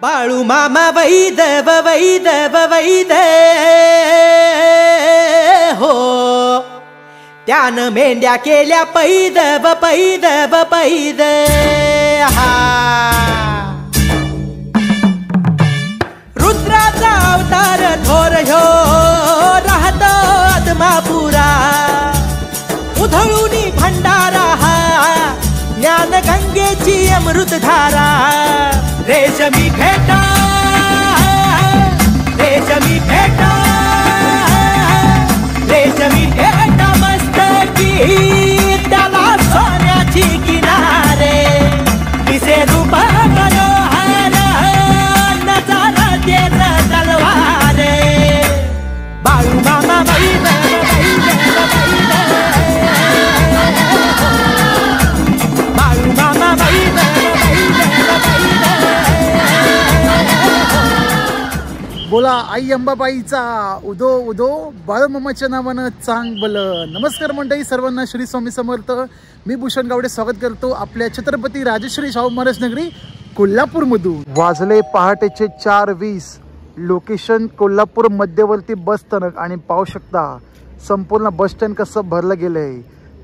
बाळू मामा वैदव वैदव वैद हो, त्यानं मेंढ्या केल्या पैदव पैदव पैद हा। रुद्राचा अवतार थोर ह्यो राहतो आदमापुरा, उधळूनी भंडारा हा ज्ञान गंगेची अमृतधारा। रेशमी फेटा रेशमी फेटा रेशमी फेटा मस्तकी, त्याला सोन्याची किनारे, दिसे रूप मनोहर नजारा तेज तलवार। बाळू मामा वैद बाळू मामा वैद बोला आई अंबाबाईचा उदो उदो, बाळूमामाच्या नावानं चांग बल। नमस्कार मंडळी सर्वांना, श्री स्वामी समर्थ। मी भूषण गावडे स्वागत करतो आपल्या छत्रपती राजश्री शाहू महाराज नगरी कोल्हापूर मधून। वाजले पहाटेचे 4:20, लोकेशन कोल्हापूर मध्यवर्ती बस स्थानक आणि पाहू शकता संपूर्ण बस स्टँड कसं भरलं गेलंय।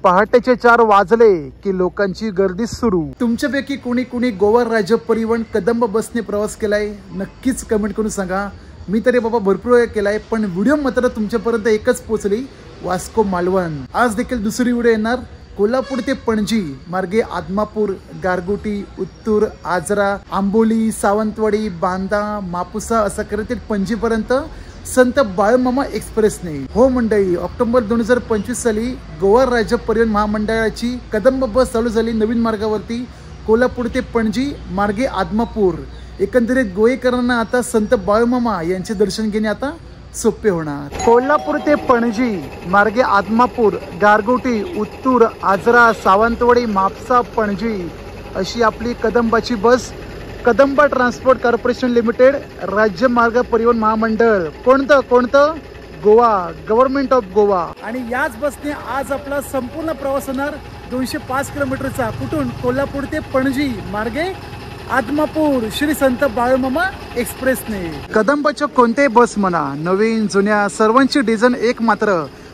पहाटेचे 4 वाजले की लोकांची गर्दी सुरू। तुमच्यापैकी कोणी कोणी गोवा राज्य परिवहन कदंब बसने प्रवास केलाय नक्कीच कमेंट करून सांगा। मी तरी बाबा भरपूर वेळ केलाय, पण व्हिडिओ मात्र तुमच्यापर्यंत एकच पोहोचली, वास्को मालवण। आज देखील दुसरी व्हिडिओ येणार कोल्हापूर ते पणजी मार्गे आदमापूर, गारगोटी, उत्तूर, आजरा, आंबोली, सावंतवाडी, बांदा, मापुसा असं करत पणजीपर्यंत संत बाळूमामा एक्सप्रेसने। हो मंडळी, ऑक्टोबर 2025 साली गोवा राज्य परिवहन महामंडळाची कदंब बस चालू झाली नवीन मार्गावरती कोल्हापूर ते पणजी मार्गे आदमापूर। एकंदरीत गोवेकरांना आता संत बाळूमामा यांचे दर्शन घेणे आता सोपे होणार। कोल्हापूर ते पणजी मार्गे आदमापूर, गारगोटी, उत्तूर, आजरा, सावंतवाडी, मापसा, पणजी अशी आपली कदंबाची बस। कदंबा ट्रान्सपोर्ट कॉर्पोरेशन लिमिटेड, राज्य मार्ग परिवहन महामंडळ। कोणतं गोवा, गव्हर्नमेंट ऑफ गोवा। आणि याच बसने आज आपला संपूर्ण प्रवास होणार 205 किलोमीटरचा। कुठून? कोल्हापूर ते पणजी मार्गे आदमापूर श्री संत बाळूमामा एक्सप्रेसने। कदंबाच्या कोणत्याही बस म्हणा, नवीन जुन्या सर्वांची डिझाईन एक मात्र,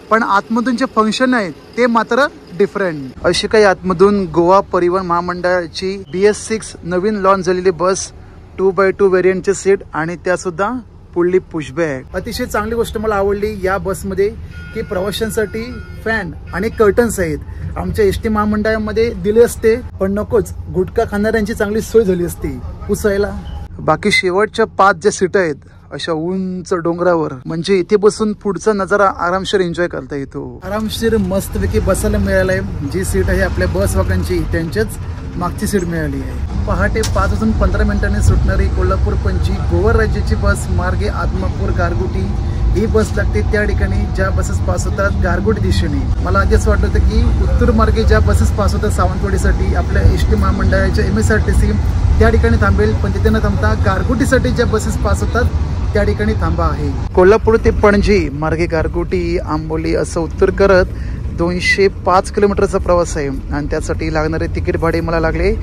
पण आतमधून जे फंक्शन आहेत ते मात्र डिफरंट। अशी काही आतमधून गोवा परिवहन महामंडळाची BS6 नवीन लॉन्च झालेली बस, 2x2 व्हेरियंटचे सीट आणि त्या सुद्धा पुढली पुशबॅक। अतिशय चांगली गोष्ट मला आवडली या बसमध्ये की प्रवाशांसाठी फॅन आणि कर्टन्स आहेत। आमच्या एसटी महामंडळामध्ये दिले असते, पण नकोच, गुटखा खाणाऱ्यांची चांगली सोय झाली असती पुसायला। बाकी शेवटच्या 5 ज्या सीट आहेत अशा उंच डोंगरावर, म्हणजे इथे बसून पुढचा नजारा आरामशीर एन्जॉय करता येतो। आरामशीर मस्तपैकी बसायला मिळालंय। जी सीट आहे आपल्या बस वाकांची त्यांच्याच मागची सीट मिळाली आहे। पहाटे 5:15 सुटणारी कोल्हापूर पणजी गोवा राज्याची बस मार्गे आदमापूर, गारगोटी ही बस लागते त्या ठिकाणी ज्या बसेस पास होतात गारगोटी दिशेने। मला आधीच वाटत होतं की उत्तर मार्गे ज्या बसेस पास होतात सावंतवाडीसाठी आपल्या एसटी महामंडळाच्या MSRTC त्या ठिकाणी थांबेल, पण तिथे न थांबता गारगोटीसाठी ज्या बसेस पास होतात त्या ठिकाणी थांबा आहे। कोल्हापूर ते पणजी मार्गे गारगोटी, आंबोली असं उत्तर करत 205 किलोमीटरचा प्रवास आहे आणि त्यासाठी लागणारे तिकीट भाडे मला लागले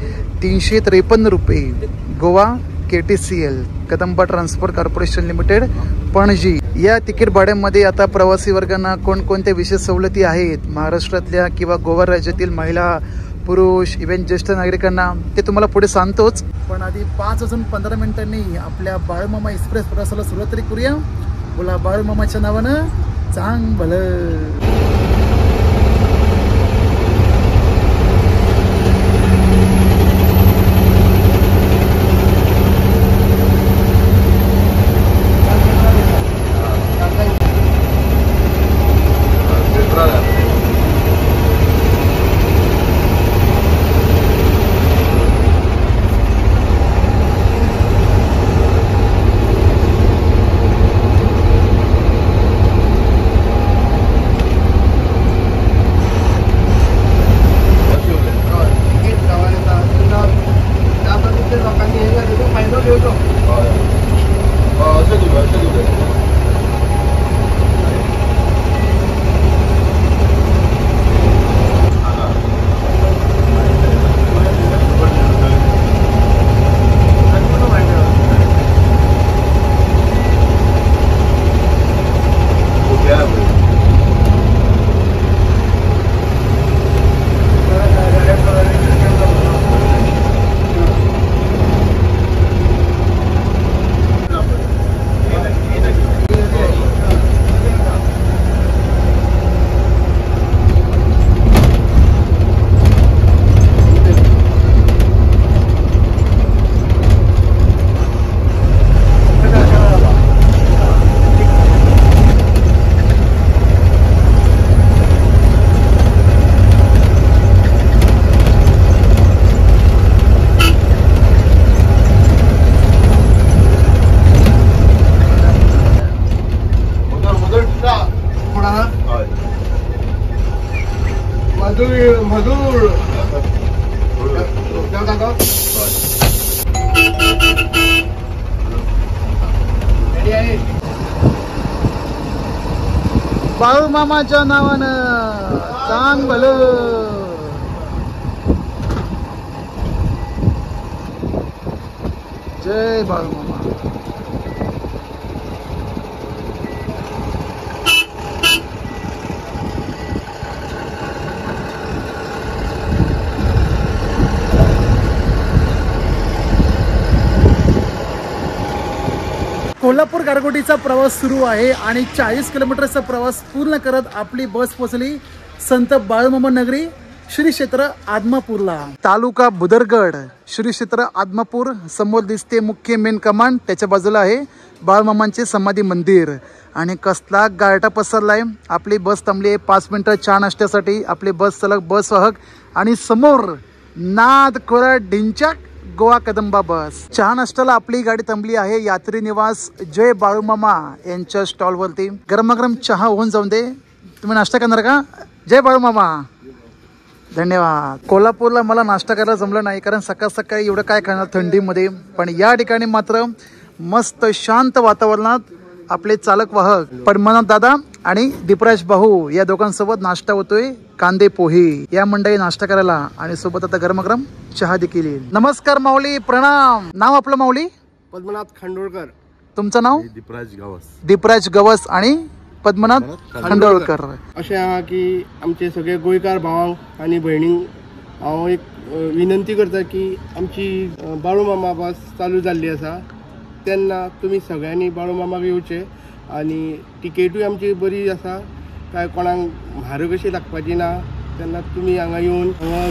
353 रुपये। Goa KTCL Kadamba transport corporation limited Panaji या तिकीट भाड्यामध्ये आता प्रवासी वर्गांना कोणकोणत्या विशेष सवलती आहेत महाराष्ट्रातल्या किंवा गोवा राज्यातील महिला, पुरुष, इव्हन ज्येष्ठ नागरिकांना ते तुम्हाला पुढे सांगतोच, पण आधी 5:15 आपल्या बाळूमामा एक्सप्रेस प्रवासाला सुरुवात तरी करूया। बोला बाळूमामाच्या नावानं चांग भलं। बाळू मामाच्या नावानं चांग भलं. जय बाळू मामा. कोल्हापूर गारगोटीचा प्रवास सुरू आहे आणि 40 किलोमीटरचा प्रवास पूर्ण करत आपली बस पोहोचली संत बाळूमामा नगरी श्री क्षेत्र आदमापूरला. तालुका बुदरगड, श्री क्षेत्र आदमापूर. समोर दिसते मुख्य मेन कमांड, त्याच्या बाजूला आहे बाळूमामांचे समाधी मंदिर. आणि कसला गारटा पसरलाय. आपली बस थांबली आहे 5 मिनिटं चहा नाश्त्यासाठी. आपली बस सलग बस वाहक आणि समोर नाद कोरड ढिंचाक गोवा कदंबा बस. चहा नाश्त्याला आपली गाडी थांबली आहे यात्री निवास जय बाळूमामा यांच्या स्टॉलवरती. गरमागरम चहा होऊन जाऊन दे. तुम्ही नाश्ता करणार का? जय बाळूमामा. धन्यवाद. कोल्हापूरला मला नाश्ता करायला जमलं नाही कारण सकाळ सकाळी एवढं काय करणार थंडीमध्ये. पण या ठिकाणी मात्र मस्त शांत वातावरणात आपले चालक वाहक पद्मनाथ दादा आणि दीपराज भाऊ या दोघांसोबत नाश्ता होतोय. कांदे पोहे या मंडळी नाश्ता करायला आणि सोबत आता गरमागरम चहा देखील येईल. नमस्कार माऊली, प्रणाम. नाव आपलं माऊली? पद्मनाथ खांडोळकर. तुमचं नाव? दीपराज गवस. दीपराज गवस आणि पद्मनाथ खांडोळकर. अशें आहा की आमचे सगळे गोंयकार भावांक आनी भयणींक हांव एक विनंती करता की आमची बाळू मामा बस चालू जाल्ली आसा तेन्ना तुमी सगळ्यांनी बाळू मामाक येवचें. आनी टिकेटूय आमची बरी आसा, काय कोणाक म्हारग अशी लागपाची ना. तेन्ना तुमी हांगा येवन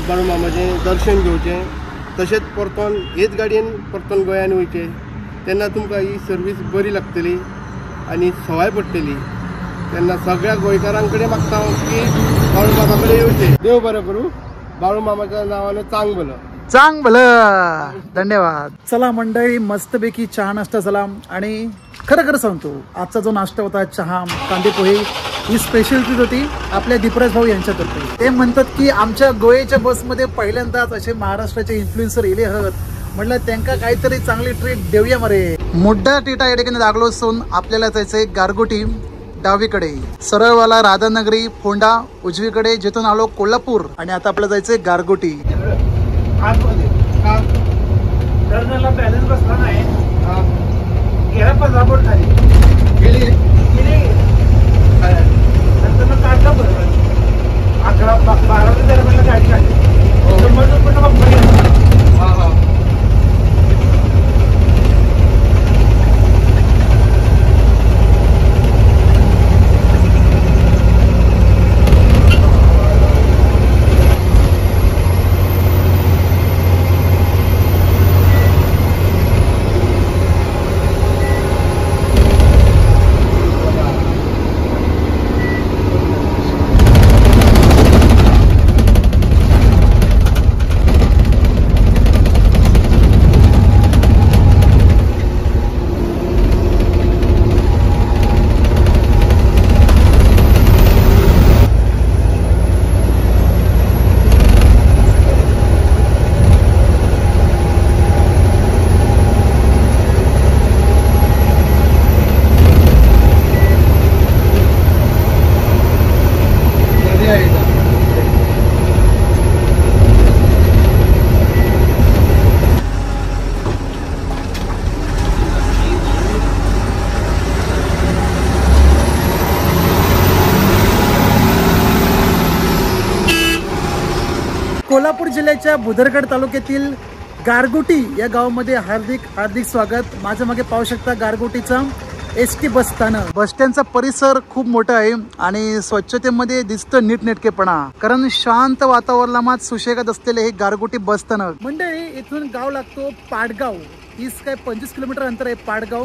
बाळू मामाचें दर्शन घेवचें. तशेंच परतून हेच गाडयेन परतून गोंयान वयचें. तेन्ना तुमकां ही सर्वीस बरी लागतली आनी सवाय पडटली. तेन्ना सगळ्या गोंयकारां कडेन मागता की बाळू मामा कडेन येवचें. देव बरें करूं. बाळू मामाच्या नावानं चांग भलं. चांग भलं. धन्यवाद. चला मंडळी, मस्तपैकी चहा नाश्ता झाला आणि खरं सांगतो आजचा जो नाश्ता होता चहा कांदे पोहे ही स्पेशल ट्रीट होती आपल्या दीपराज भाऊ यांच्यातर्फे. ते म्हणतात की आमच्या गोव्याच्या बसमध्ये पहिल्यांदाच असे महाराष्ट्राचे इन्फ्लुएन्सर येले आहेत. म्हटलं त्यांना काहीतरी चांगली ट्रीट देऊया मरे. मोठा टीटा या ठिकाणी लागलो असून आपल्याला जायचंय गारगोटी डावीकडे, सरळवाला राधानगरी फोंडा उजवीकडे, जिथून आलो कोल्हापूर आणि आता आपल्याला जायचंय गारगोटी. टर्नला बॅलन्स बसला नाही. गेला 15 फूट खाली गेली नंतर काढला बरोबर 11-12 दरम्यान गाडी काढली. कोल्हापूर जिल्ह्याच्या बुदरगड तालुक्यातील गारगोटी या गावामध्ये हार्दिक स्वागत. माझ्या मागे पाहू शकता गारगोटीचा एसटी बस स्थानक. बस स्टँडचा परिसर खूप मोठा आहे आणि स्वच्छतेमध्ये दिसतं नीटनेटकेपणा, कारण शांत वातावरणात सुशेगात असलेले हे गारगोटी बस स्थानक. मंडळी, इथून गाव लागतो पाडगाव. 25 किलोमीटर अंतर आहे पाडगाव,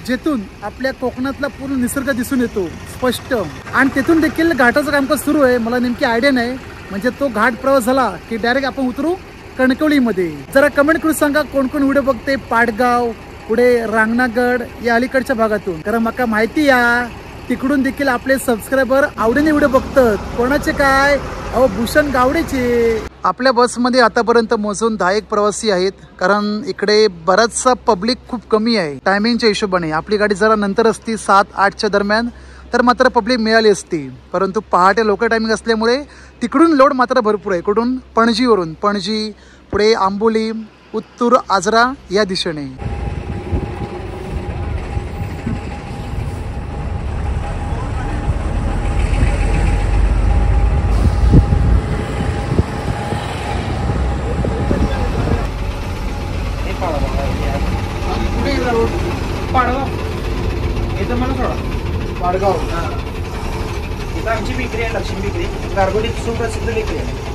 जेथून आपल्या कोकणातला पूर्ण निसर्ग दिसून येतो स्पष्ट. आणि तिथून देखील घाटाचं कामकाज सुरू आहे. मला नेमकी आयडिया नाही, म्हणजे तो घाट प्रवास झाला की डायरेक्ट आपण उतरू कणकवलीमध्ये. जरा कमेंट करून सांगा कोण कोण व्हिडिओ बघते पाडगाव पुढे रांगणागड या अलीकडच्या भागातून, कारण मला माहिती या तिकडून देखील आपले सबस्क्रायबर आवडीने व्हिडिओ बघतात. कोणाचे काय? अहो भूषण गावडेचे. आपल्या बसमध्ये आतापर्यंत मोजून 10 प्रवासी आहेत, कारण इकडे बराचसा पब्लिक खूप कमी आहे. टायमिंगच्या हिशोबाने आपली गाडी जरा नंतर असती 7-8च्या दरम्यान, तर मात्र पब्लिक मिळाली असती, परंतु पहाटे लोकल टायमिंग असल्यामुळे तिकडून लोड मात्र भरपूर आहे. कुठून? पणजीवरून. पणजी, पुढे आंबोली, उत्तूर, आजरा या दिशेने. पाडगाव. इथं आमची विक्री आहे, लक्ष्मी विक्री. गारगोटीत सुप्रसिद्ध विक्री आहे.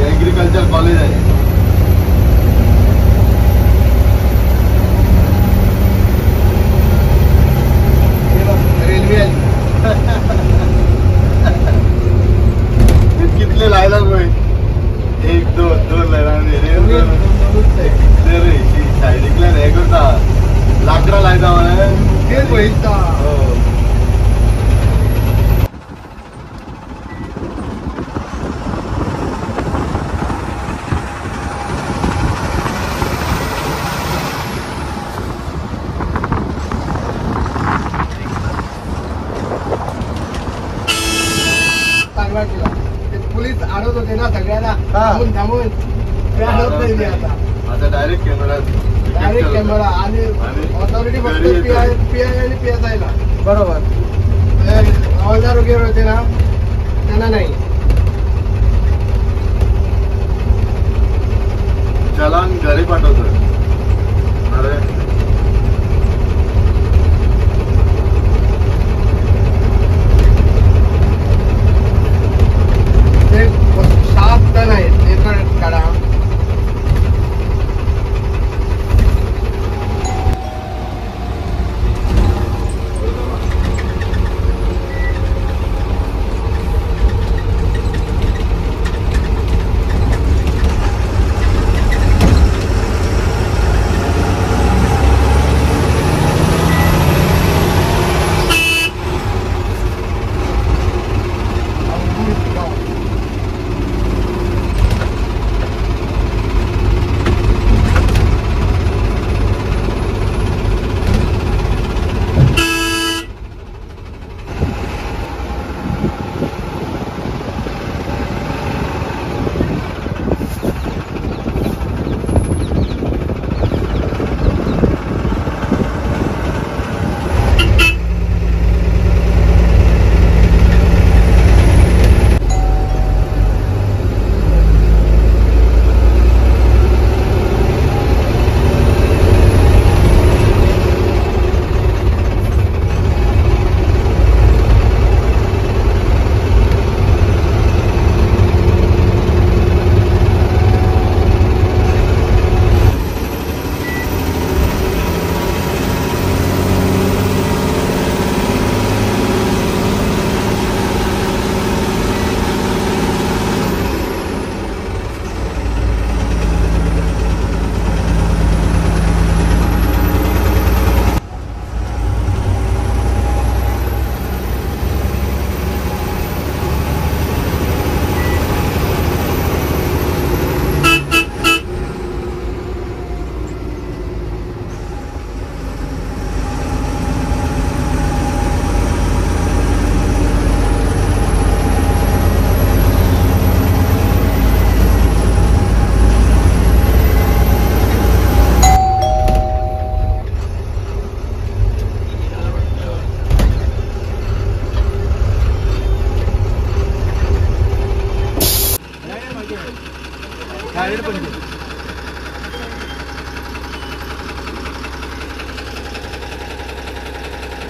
ॲग्रिकल्चर कॉलेज आहे. रेल्वे कितले लायला पळय. 1 2 2 लायला रेल्वे सायडीकल्यान हे करता लाकडां लायता मरे तेच पळयता. पोलीस अडवत होते ना सगळ्यांना, थांबून थांबून आता डायरेक्ट कॅमेरा आणि ऑथॉरिटी फक्त पीआय आणि PSI ला. बरोबर. हवालदार वगैरे होते ना त्यांना नाही. चलान घरी पाठवतो. अरे शास्त्र नाही ते तर काढा.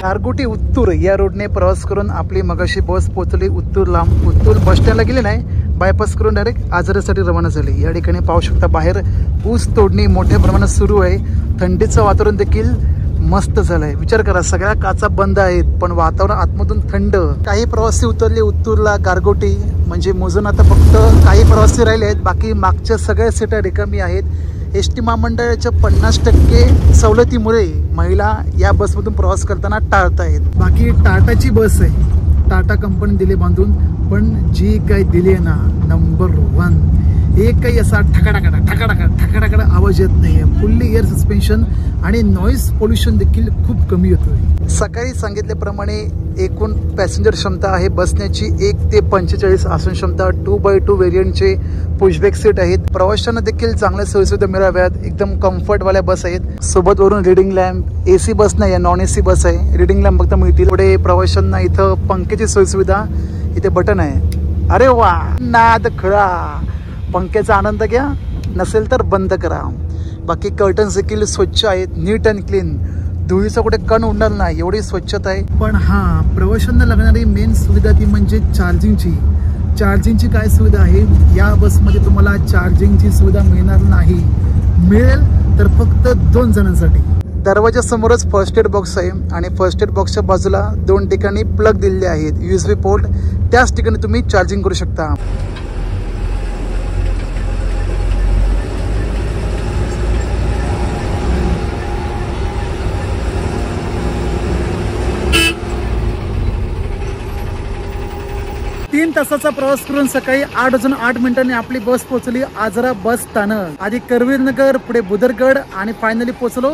गारगोटी उत्तूर या रोडने प्रवास करून आपली मगाशी बस पोहोचली उत्तूरला. उत्तूर बस स्टँडला गेली नाही, बायपास करून डायरेक्ट आजरासाठी रवाना झाली. या ठिकाणी पाहू शकता बाहेर ऊस तोडणी मोठ्या प्रमाणात सुरू आहे. थंडीचं वातावरण देखील मस्त झालंय. विचार करा, सगळ्या काचा बंद आहेत पण वातावरण आतमधून थंड. काही प्रवासी उतरले उत्तूरला गारगोटी, म्हणजे मोजून आता फक्त काही प्रवासी राहिले आहेत, बाकी मागच्या सगळ्या सीटा रिकामी आहेत. एसटी महामंडळाच्या 50% सवलतीमुळे महिला या बसमधून प्रवास करताना टाळत आहेत. बाकी टाटाची बस आहे, टाटा कंपनी दिली बांधून, पण जी काही दिली आहे ना नंबर 1, एक काही असा ठकाठका आवाज येत नाही आहे. फुल्ली एअर सस्पेन्शन आणि नॉईज पोल्युशन देखील खूप कमी होतोय. सकाळी सांगितल्याप्रमाणे एकूण पॅसेंजर क्षमता आहे बसण्याची 1 ते 45 आसन क्षमता. 2x2 व्हेरियंटचे पुशबॅक सीट आहेत. प्रवाशांना देखील चांगल्या सोयीसुविधा मिळाव्यात. एकदम कम्फर्टवाल्या बस आहेत. सोबत वरून रिडिंग लॅम्प, AC बस नाही आहे, नॉन AC बस आहे. रिडिंग लॅम्प फक्त मिळतील. पुढे प्रवाशांना इथं पंख्याची सोयीसुविधा, इथे बटन आहे. अरे वा, नाद खरा. पंख्याचा आनंद घ्या, नसेल तर बंद करा. बाकी कर्टन्स देखील स्वच्छ आहेत, नीट अँड क्लीन. धुळीचा कुठे कण उडणार नाही एवढी स्वच्छता आहे. पण हा, प्रवाशांना लागणारी मेन सुविधा ती म्हणजे चार्जिंगची काय सुविधा आहे या बसमध्ये? तुम्हाला चार्जिंगची सुविधा मिळणार नाही. मिळेल तर फक्त 2 जणांसाठी. दरवाजा समोरच फर्स्ट एड बॉक्स आहे आणि फर्स्ट एड बॉक्सच्या बाजूला 2 ठिकाणी प्लग दिलेले आहेत, USB पोर्ट. त्याच ठिकाणी तुम्ही चार्जिंग करू शकता. तीन तासाचा प्रवास करून सकाळी 8:08 आपली बस पोहोचली आजरा बस स्थानक. आधी करवीरनगर, पुढे बुदरगड आणि फायनली पोहोचलो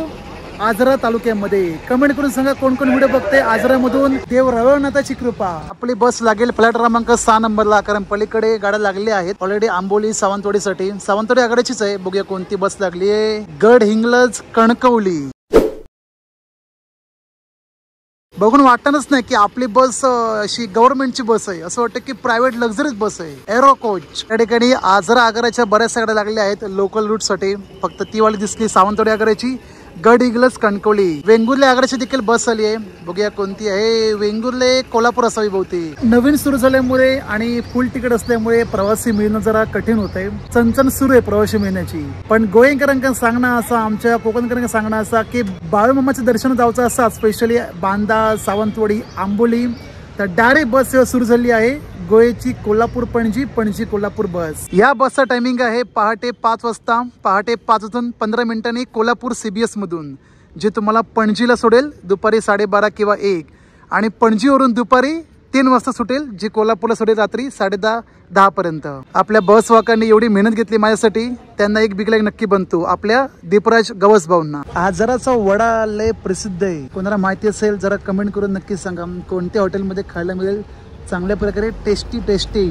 आजरा तालुक्यामध्ये. कमेंट करून सांगा कोण कोण व्हिडिओ बघते आजरामधून. देव रवळनाथाची कृपा. आपली बस लागेल फ्लॅट क्रमांक 6 नंबरला, कारण पलीकडे गाड्या लागलेल्या आहेत ऑलरेडी आंबोली सावंतवाडीसाठी. सावंतवाडी आघाडीचीच आहे. बघूया कोणती बस लागली आहे. गड हिंगलज कणकवली. बघून वाटतच नाही की आपली बस अशी गव्हर्नमेंटची बस आहे, असं वाटतं की प्रायव्हेट लक्झरीज बस आहे. Arrow coach. त्या ठिकाणी आजरा आगाराच्या बऱ्याच गाड्या लागल्या आहेत लोकल रूट साठी. फक्त ती वाली दिसली सावंतवाडी आगाराची. गड हिंगलज कणकवली. वेंगुर्ले आगाराची देखील बस आली आहे. बघूया कोणती आहे. वेंगुर्ले कोल्हापूर असावी बहुतेक. नवीन सुरू झाल्यामुळे आणि फुल तिकीट असल्यामुळे प्रवासी मिळणं जरा कठीण होत आहे. चणचण सुरू आहे प्रवासी मिळण्याची. पण गोयंकरांका सांगणं असा, आमच्या कोकणकरांका सांगणं असा की बाळूमामाचं दर्शन जायचं असा, स्पेशली बांदा, सावंतवाडी, आंबोली, तर डायरेक्ट बस सेवा सुरू झाली आहे. गोयची कोल्हापूर पणजी, पणजी कोल्हापूर बस. या बसचा टायमिंग आहे पहाटे 5 वाजता. पहाटे 5:15 कोल्हापूर CBS मधून, जे तुम्हाला पणजीला सोडेल दुपारी 12:30 किंवा 1, आणि पणजीवरून दुपारी 3 वाजता सुटेल, जी कोल्हापूरला सोडेल रात्री 10:30 पर्यंत. आपल्या बस वाकांनी एवढी मेहनत घेतली माझ्यासाठी, त्यांना एक बिग लाईक नक्की बनतो आपल्या दीपराज गवस भाऊंना. आजराचा वडा लय प्रसिद्ध आहे. कोणाला माहिती असेल जरा कमेंट करून नक्की सांगा. कोणत्या हॉटेलमध्ये खायला मिळेल चांगल्या प्रकारे टेस्टी.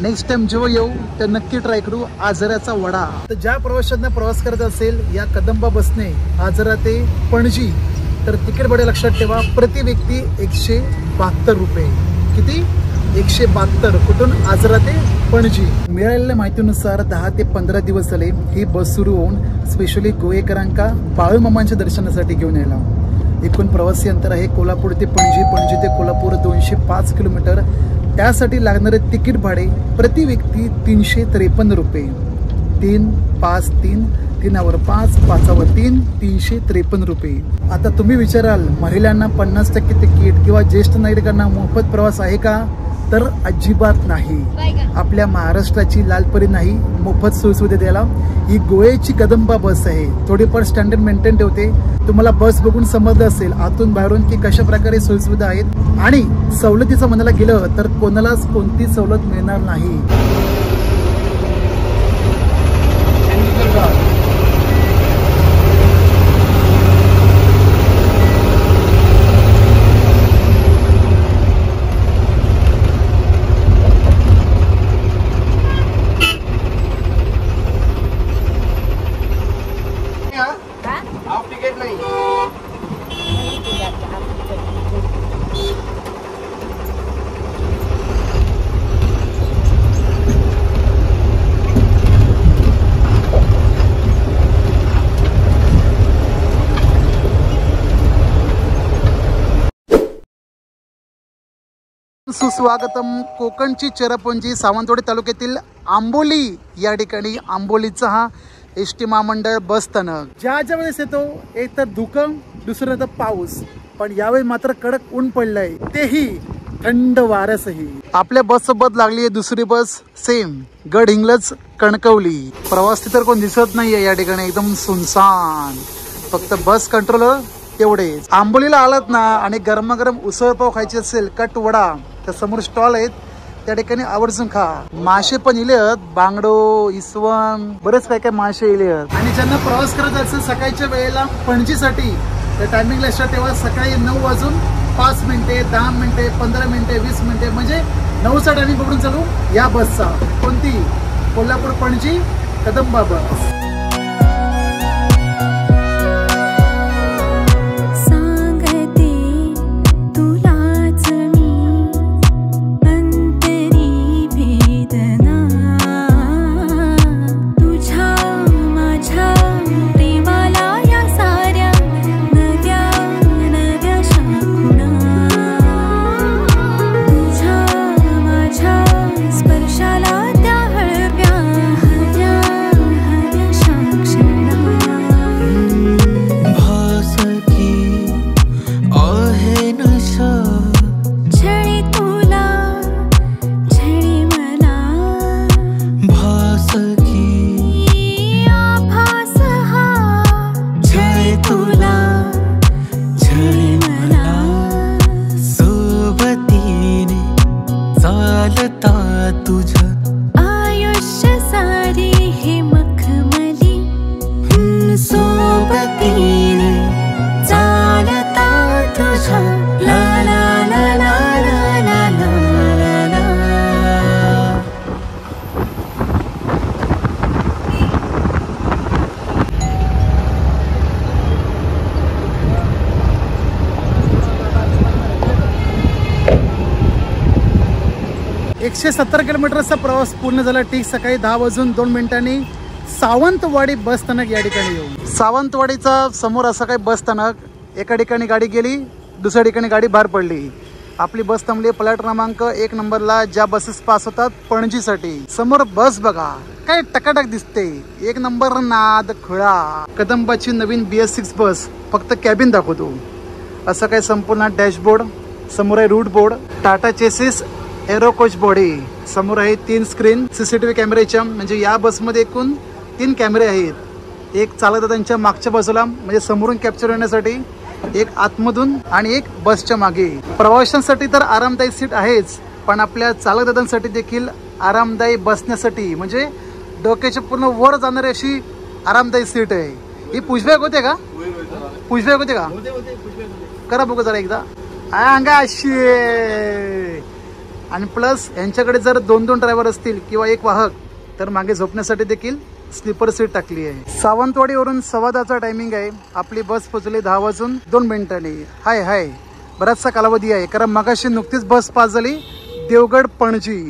नेक्स्ट टाइम जेव्हा येऊ तर नक्की ट्राय करू आजराचा वडा. तर ज्या प्रवाशांना प्रवास करत असेल या कदंबा बसने आजरा ते पणजी, तर तिकीट भाडे लक्षात ठेवा. प्रति व्यक्ती 172 रुपये. किती? 172. कुठून? आजरा ते पणजी. मिळालेल्या माहितीनुसार 10 ते 15 दिवस झाले ही बस सुरू होऊन स्पेशली गोयेकरांका बाळूमामांच्या दर्शनासाठी घेऊन यायला. एकूण प्रवासी अंतर आहे कोल्हापूर ते पणजी, पणजी ते कोल्हापूर 205 किलोमीटर. त्यासाठी लागणारे तिकीट भाडे प्रति व्यक्ती 353 रुपये. 3, 5, 3, 3 5, 5 3, 353 रुपये. आता तुम्ही विचाराल महिलांना 50% तिकीट किंवा ज्येष्ठ नागरिकांना मोफत प्रवास आहे का? तर अजिबात नाही. आपल्या महाराष्ट्राची लालपरी नाही मोफत सोयीसुविधा द्यायला. ही गोयची कदंबा बस आहे. थोडीफार स्टँडर्ड मेंटेन ठेवते. तुम्हाला बस बघून समजलं असेल आतून बाहेरून की कशा प्रकारे सोयीसुविधा आहेत. आणि सवलतीचं म्हणायला गेलं तर कोणालाच कोणती सवलत मिळणार नाही. सुस्वागतम. कोकणची चेरापुंजी सावंतवाडी तालुक्यातील आंबोली या ठिकाणी आंबोलीचा हा एस टी महामंडळ बस स्थानक. ज्या ज्या वेळेस येतो एक तर धुकं दुसरं तर पाऊस, पण यावेळी मात्र कडक ऊन पडलंय, तेही थंड वाऱ्यासही. आपल्या बस सोबत लागली आहे दुसरी बस सेम गडहिंग्लज कणकवली. प्रवासी तर कोण दिसत नाहीये या ठिकाणी, एकदम सुनसान. फक्त बस कंट्रोलर तेवढेच. आंबोलीला आलात ना आणि गरमागरम उसळ पाव खायची असेल, कट वडा, त्या समोर स्टॉल आहेत, त्या ठिकाणी आवर्जून खा. मासे पण इलेत, बांगडो, इसवण, बरेच काय काय मासे इलेत. आणि ज्यांना प्रवास करत असेल सकाळच्या वेळेला पणजीसाठी, त्या टायमिंग लक्षात ठेवा. सकाळी 9 वाजून 5 मिनिटे, 10 मिनिटे, 15 मिनिटे, 20 मिनिटे, म्हणजे 9चा टायमिंग पकडून चालू या बसचा. कोणती? कोल्हापूर पणजी कदंबा बस. एकशे 70 किलोमीटरचा प्रवास पूर्ण झाला. ठीक सकाळी 10 वाजून 2 मिनिटांनी सावंतवाडी बस स्थानक या ठिकाणी येऊ. सावंतवाडीचा समोर असं काही बस स्थानक, एका ठिकाणी गाडी गेली, दुसऱ्या ठिकाणी गाडी बाहेर पडली. आपली बस थांबली प्लॅट क्रमांक 1 नंबरला, ज्या बसेस पास होतात पणजीसाठी. समोर बस बघा काय टकाटक दिसते, 1 नंबर नाद खुळा. कदंबाची नवीन BS6 बस, फक्त कॅबिन दाखवतो. असं काही संपूर्ण डॅशबोर्ड, समोर आहे route board, Tata chassis aero coach body, समोर आहे 3 स्क्रीन CCTV कॅमेऱ्याच्या. म्हणजे या बसमध्ये एकूण 3 कॅमेरे आहेत. एक चालक त्यांच्या मागच्या बाजूला म्हणजे समोरून कॅप्चर होण्यासाठी, एक आतमधून आणि एक बसच्या मागे. प्रवाशांसाठी तर आरामदायी सीट आहेच, पण आपल्या चालक दादांसाठी देखील आरामदायी बसण्यासाठी म्हणजे डोक्याच्या पूर्ण वर जाणारी अशी आरामदायी सीट आहे. ही पुशबॅग होते का? पुशबॅग होते का? करा बघू जरा एकदा. अंगा अशी. आणि प्लस यांच्याकडे जर 2-2 ड्रायव्हर असतील किंवा एक वाहक, तर मागे झोपण्यासाठी देखील स्लीपर सीट टाकली आहे. सावंतवाडीवरून 10:15चा टायमिंग आहे. आपली बस पोहोचली 10 वाजून 2 मिनिटांनी. हाय बराचसा कालावधी आहे, कारण मगाशी नुकतीच बस पास झाली देवगड पणजी.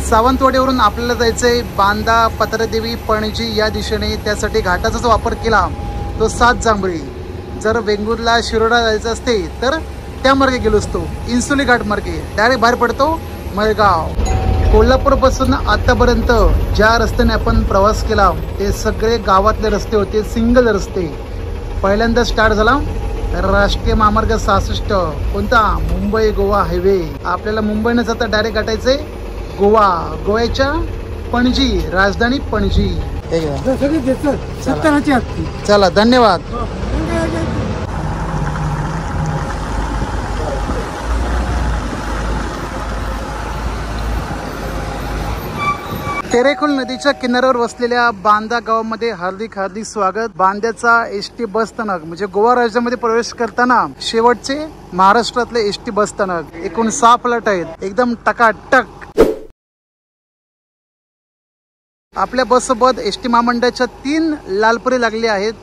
सावंतवाडीवरून आपल्याला जायचंय बांदा, पत्रदेवी, पणजी या दिशेने. त्यासाठी घाटाचा जो वापर केला तो 7 जांभळी. जर वेंगुर्ला, शिरोडा जायचं असते तर त्या मार्गे गेलो असतो, इन्सुली घाट मार्गे. डायरेक्ट बाहेर पडतो मळगाव. कोल्हापूरपासून आतापर्यंत ज्या रस्त्याने आपण प्रवास केला ते सगळे गावातले रस्ते होते, सिंगल रस्ते. पहिल्यांदा स्टार्ट झाला राष्ट्रीय महामार्ग 66. कोणता? मुंबई गोवा हायवे. आपल्याला मुंबई न जाता डायरेक्ट गाठायचंय गोवा. गोव्याच्या पणजी, राजधानी पणजी. चला, धन्यवाद. तेरेखोल नदीच्या किनाऱ्यावर वसलेल्या बांदा गावामध्ये हार्दिक हार्दिक स्वागत. बांद्याचा एसटी बस स्थानक म्हणजे गोवा राज्यामध्ये प्रवेश करताना शेवटचे महाराष्ट्रातले एसटी बस स्थानक. एकूण 6 फ्लॅट आहेत, एकदम टकाटक. आपल्या बस सोबत एसटी महामंडळाच्या 3 लालपरी लागली आहेत.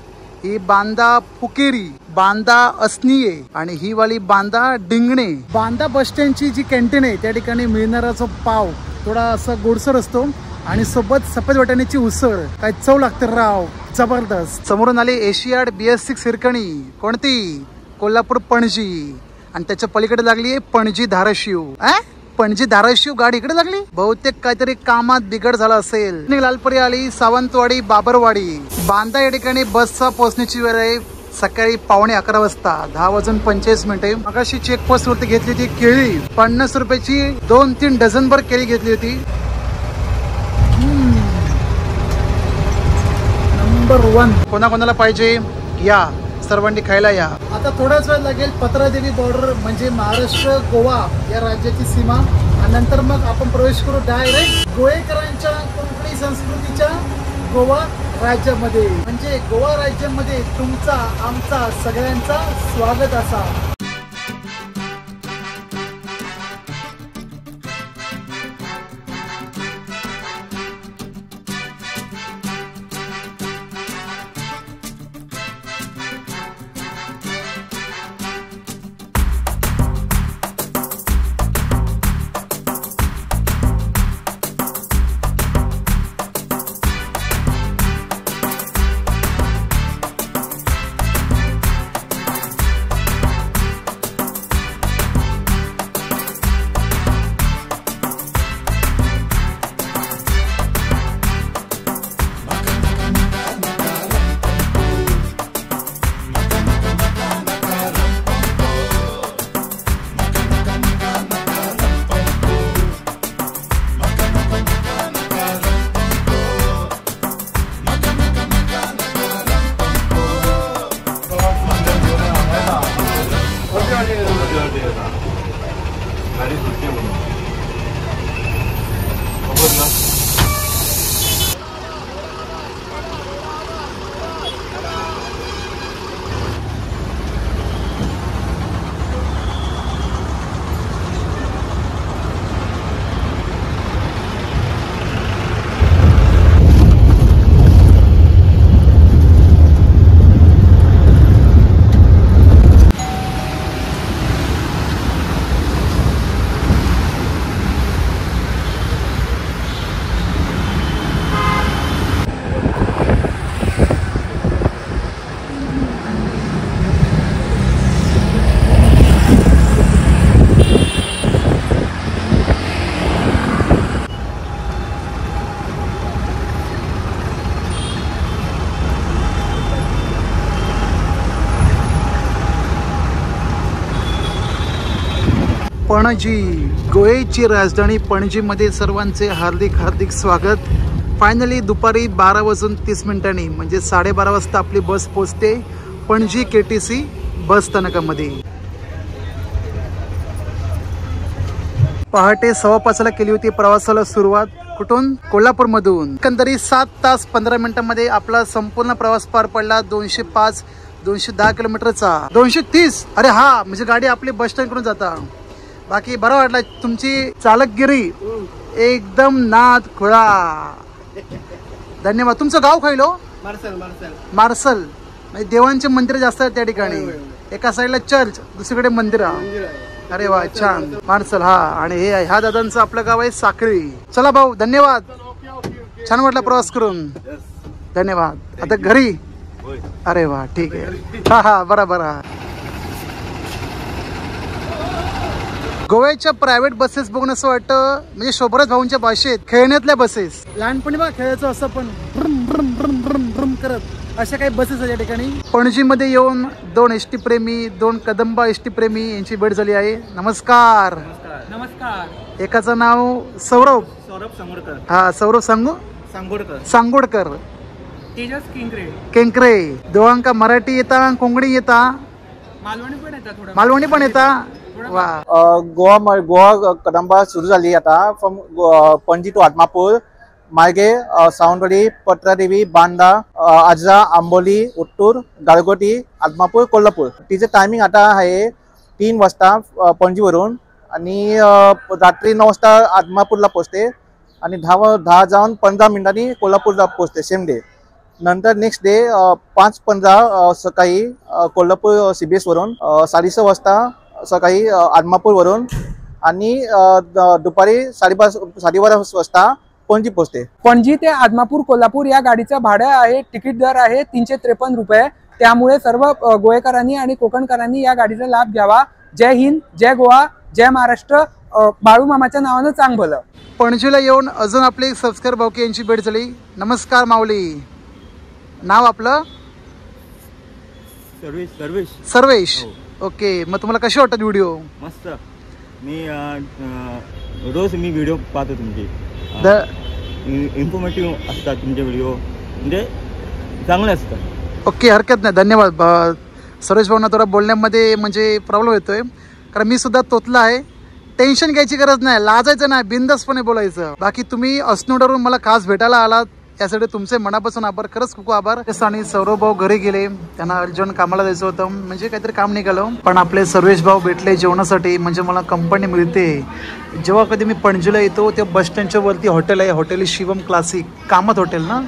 ही बांदा पुकेरी, बांदा असनिये आणि ही वाली बांदा डिंगणे. बांदा बस स्टँडची जी कॅन्टीन आहे त्या ठिकाणी मिळणारा जो पाव थोडा असा गोडसर असतो आणि सोबत सफेद वाटाण्याची उसळ. काय चव लागते राव, जबरदस्त. समोरून आली एशियाड BS6 हिरकणी. कोणती? कोल्हापूर पणजी. आणि त्याच्या पलीकडे लागली आहे पणजी धाराशिव. पणजी धाराशिव गाडी इकडे लागली. बहुतेक काहीतरी कामात बिघड झाला असेल. लालपरी आली सावंतवाडी, बाबरवाडी. बांदा या ठिकाणी बसचा पोहोचण्याची वेळ आहे सकाळी 11:15 वाजता. 10:25. मगाशी चेकपोस्ट वरती घेतली होती केळी. 50 रुपयाची 2-3 डझनभर केळी घेतली होती. नंबर 1. कोणाकोणाला पाहिजे या, सर्वांनी खायला या. आता थोडाच वेळ लागेल पत्रादेवी बॉर्डर म्हणजे महाराष्ट्र गोवा या राज्याची सीमा. आणि नंतर मग आपण प्रवेश करू डायरेक्ट गोवेकरांच्या कोकणी संस्कृतीच्या गोवा राज्यामध्ये. म्हणजे गोवा राज्यामध्ये तुमचा, आमचा, सगळ्यांचा स्वागत असा. पणजी, गोव्याची राजधानी पणजीमध्ये सर्वांचे हार्दिक हार्दिक स्वागत. फायनली दुपारी 12:30 म्हणजे 12:30 वाजता आपली बस पोहोचते पणजी KTC बस स्थानकामध्ये. पहाटे 5:15 केली होती प्रवासाला सुरुवात. कुठून? कोल्हापूरमधून. एकंदरीत 7 तास 15 मिनिटांमध्ये आपला संपूर्ण प्रवास पार पडला. 210 किलोमीटरचा. 230. अरे हा, म्हणजे गाडी आपली बस स्टँड कडून जाता. बाकी बरं वाटलं. तुमची चालकगिरी एकदम नाद खुळा. धन्यवाद. तुमचं गाव खायलो? मार्सल. म्हणजे देवांचे मंदिर जास्त आहेत त्या ठिकाणी. एका साईडला चर्च, दुसरीकडे मंदिर. अरे वा छान माणसल. हा आणि हे ह्या दादांचं आपलं गाव आहे साखळी. चला भाऊ धन्यवाद, छान वाटला प्रवास करून, धन्यवाद. आता घरी. अरे वा ठीक आहे. हा हा बरोबर. गोव्याच्या प्रायव्हेट बसेस बघून असं वाटतं म्हणजे शोभराज भाऊंच्या भाषेत खेळण्यातल्या बसेस. लहानपणी बघा खेळायचं असं पण ब्रम ब्रम ब्रम ब्रम ब्रम करत अशा काही बसेस आहेत या ठिकाणी. पणजीमध्ये येऊन 2 एसटी प्रेमी, 2 कदंबा एसटी प्रेमी यांची भेट झाली आहे. नमस्कार. नमस्कार. एकाचं नाव सौरभ. सौरभ सांगोडकर. हा सौरभ सांगोडकर. तेजस केंकरे. दोघांका मराठी येता, कोंकणी येता, मालवणी पण येता. वा. गोवा कदंबा सुरू झाली आता फ्रॉम पणजी टू आदमापूर. मार्गे सावंतवाडी, पत्रादेवी, बांदा, आजरा, आंबोली, उत्तूर, गारगोटी, आदमापूर, कोल्हापूर. तिचे टायमिंग आता आहे 3 वाजता पणजीवरून आणि रात्री 9 वाजता आदमापूरला पोहोचते आणि 10 जाऊन 15 मिनिटांनी कोल्हापूरला पोहोचते सेम डे. नंतर नेक्स्ट डे 5:15 सकाळी कोल्हापूर CBS वरून, 6:30 वाजता सकाळी आदमापूरवरून आणि दुपारी 12:30 वाजता पणजी पोहोचते. पणजी ते आदमापूर कोल्हापूर या गाडीचं भाडं आहे, तिकीट दर आहे 353 रुपये. त्यामुळे सर्व गोवेकरांनी आणि कोकणकरांनी या गाडीचा लाभ घ्यावा. जय हिंद, जय गोवा, जय महाराष्ट्र. बाळूमामाच्या नावानं चांग भलं. पणजीला येऊन अजून आपले सबस्क्राइबर भाऊकी यांची भेट झाली. नमस्कार माऊली. नाव आपलं? सर्वेश. ओके. मग तुम्हाला कशी वाटतात व्हिडिओ? मस्त. मी रोज व्हिडिओ पाहतो तुमचे. इन्फॉर्मेटिव्ह असतात तुमचे व्हिडिओ, म्हणजे चांगले असतात. ओके हरकत नाही, धन्यवाद. सर्वेश भाऊंना थोडा बोलण्यामध्ये म्हणजे प्रॉब्लेम येतोय कारण मी सुद्धा तोतला आहे. टेन्शन घ्यायची गरज नाही, लाजायचं नाही, बिंदासपणे बोलायचं. बाकी तुम्ही असनोडवरून मला खास भेटायला आलात यासाठी तुमचे मनापासून आभार, खरंच खूप आभार. आणि सौरभ भाऊ घरी गेले, त्यांना अर्जंट कामाला जायचं होतं, म्हणजे काहीतरी काम निघालं. पण आपले सर्वेश भाऊ भेटले जेवणासाठी, म्हणजे मला कंपनी मिळते. जेव्हा कधी मी पणजीला येतो तेव्हा बस स्टँडच्या वरती हॉटेल आहे, hotel Shivam classic, Kamat hotel ना.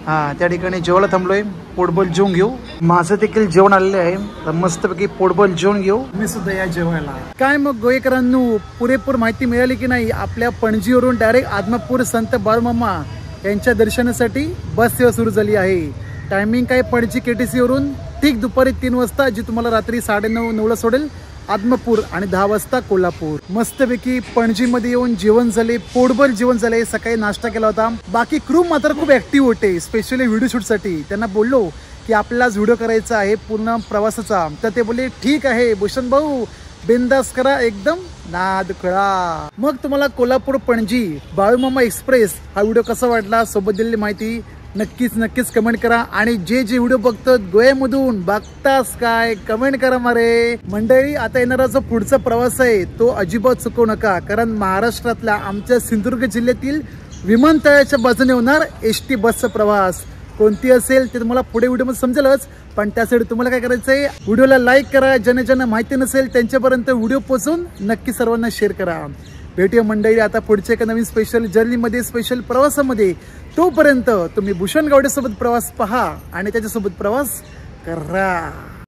हां, त्या ठिकाणी जेवायला थांबलोय. पोटभर जेवून घेऊ. माझं देखील जेवण आलेलं आहे, तर मस्तपैकी पोटभर जेवण घेऊ. मी सुद्धा या जेवायला. काय मग गोवेकरांनो, पुरेपूर माहिती मिळाली की नाही? आपल्या पणजीवरून डायरेक्ट आदमापूर संत बाळूमामा यांच्या दर्शनासाठी बस सेवा सुरू झाली आहे. टायमिंग काय? पणजी KTC वरून ठीक दुपारी 3 वाजता, जी तुम्हाला रात्री 9:30-9ला सोडेल आदमापूर, आणि 10 वाजता कोल्हापूर. मस्तपैकी पणजीमध्ये येऊन जेवण झाले, पोटभर जेवण झाले. सकाळी नाश्ता केला होता. बाकी क्रू मात्र खूप ऍक्टिव्ह होते, स्पेशली व्हिडिओ शूटसाठी. त्यांना बोललो की आपल्याला व्हिडिओ करायचा आहे पूर्ण प्रवासाचा, तर ते बोलले ठीक आहे भूषण भाऊ, बिंदास करा, एकदम नाद करा. मग तुम्हाला कोल्हापूर पणजी बाळूमामा एक्सप्रेस हा व्हिडिओ कसा वाटला, सोबत दिलेली माहिती नक्कीच कमेंट करा. आणि जे व्हिडिओ बघतात गोव्यामधून, बघतास काय, कमेंट करा मारे. मंडळी, आता येणारा जो पुढचा प्रवास आहे तो अजिबात चुकवू नका, कारण महाराष्ट्रातल्या आमच्या सिंधुदुर्ग जिल्ह्यातील विमानतळाच्या बाजूने होणार ST बसचा प्रवास. कोणती असेल ते तुम्हाला पुढे व्हिडिओमध्ये समजेलच, पण त्यासाठी तुम्हाला काय करायचं आहे, व्हिडिओला लाईक करा. ज्यांना माहिती नसेल त्यांच्यापर्यंत व्हिडिओ पोहोचून नक्की सर्वांना शेअर करा. भेटूया मंडळी आता पुढच्या एका नवीन स्पेशल जर्नीमध्ये, स्पेशल प्रवासामध्ये. तोपर्यंत तुम्ही भूषण गावडे सोबत प्रवास पहा आणि त्याच्यासोबत प्रवास करा.